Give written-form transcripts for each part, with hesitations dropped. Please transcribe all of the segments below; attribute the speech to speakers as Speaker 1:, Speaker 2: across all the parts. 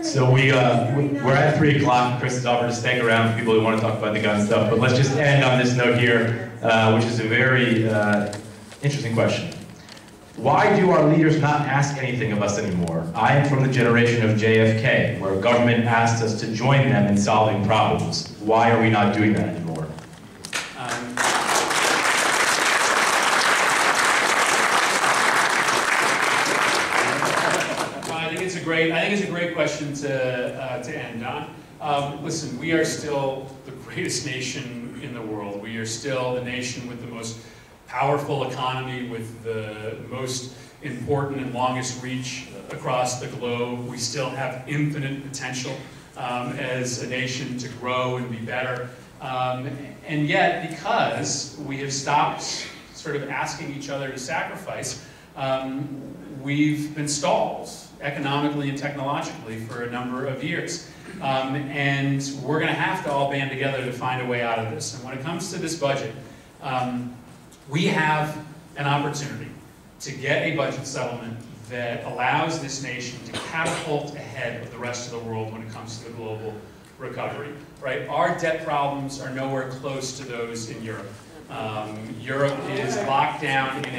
Speaker 1: So we're at 3 o'clock. Chris has offered to stick around for people who want to talk about the gun stuff. But let's just end on this note here, which is a very interesting question. Why do our leaders not ask anything of us anymore? I am from the generation of JFK, where government asked us to join them in solving problems. Why are we not doing that anymore?
Speaker 2: I think it's a great question to end on. Listen, we are still the greatest nation in the world. We are still the nation with the most powerful economy, with the most important and longest reach across the globe. We still have infinite potential as a nation to grow and be better. And yet, because we have stopped sort of asking each other to sacrifice, we've been stalled economically and technologically for a number of years. And we're going to have to all band together to find a way out of this. And when it comes to this budget, we have an opportunity to get a budget settlement that allows this nation to catapult ahead of the rest of the world when it comes to the global recovery. Right? Our debt problems are nowhere close to those in Europe. Europe is locked down in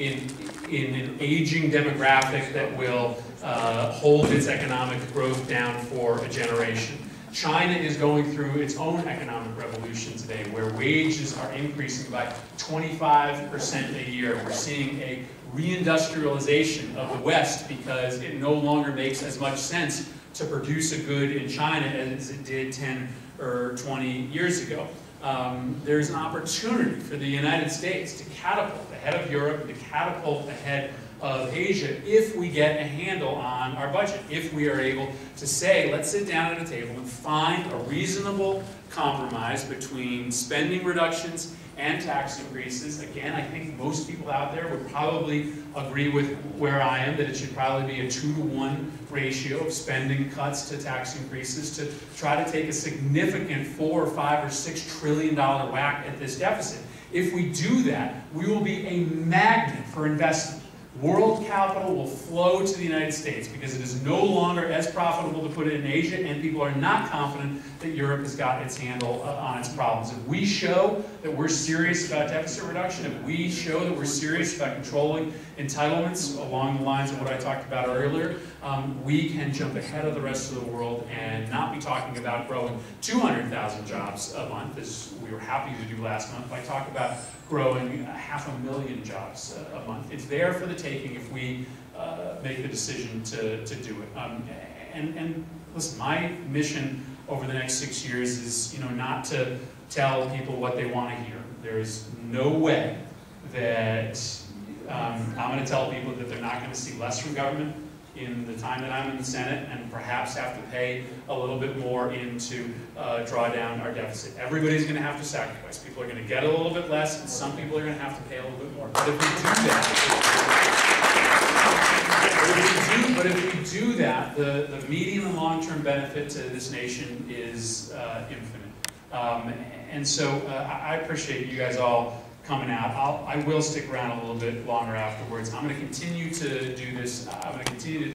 Speaker 2: an aging demographic that will hold its economic growth down for a generation. China is going through its own economic revolution today, where wages are increasing by 25% a year. We're seeing a reindustrialization of the West because it no longer makes as much sense to produce a good in China as it did 10 or 20 years ago. There's an opportunity for the United States to catapult ahead of Europe, and to catapult ahead of Asia if we get a handle on our budget, if we are able to say, let's sit down at a table and find a reasonable compromise between spending reductions and tax increases. Again, I think most people out there would probably agree with where I am, that it should probably be a 2-to-1 ratio of spending cuts to tax increases to try to take a significant $4 or $5 or $6 trillion whack at this deficit. If we do that, we will be a magnet for investment. World capital will flow to the United States because it is no longer as profitable to put it in Asia, and people are not confident that Europe has got its handle on its problems. If we show that we're serious about deficit reduction, if we show that we're serious about controlling entitlements along the lines of what I talked about earlier, we can jump ahead of the rest of the world and not be talking about growing 200,000 jobs a month, as we were happy to do last month, by talking about growing 500,000 jobs a month. It's there for the taking if we make the decision to do it. And listen, my mission over the next 6 years is, not to tell people what they want to hear. There is no way that I'm going to tell people that they're not going to see less from government in the time that I'm in the Senate, and perhaps have to pay a little bit more to draw down our deficit. Everybody's going to have to sacrifice. People are going to get a little bit less, and some people are going to have to pay a little bit more. But if we do that, the medium and long-term benefit to this nation is infinite. And so I appreciate you guys all coming out. I will stick around a little bit longer afterwards. I'm going to continue to do this. I'm going to continue to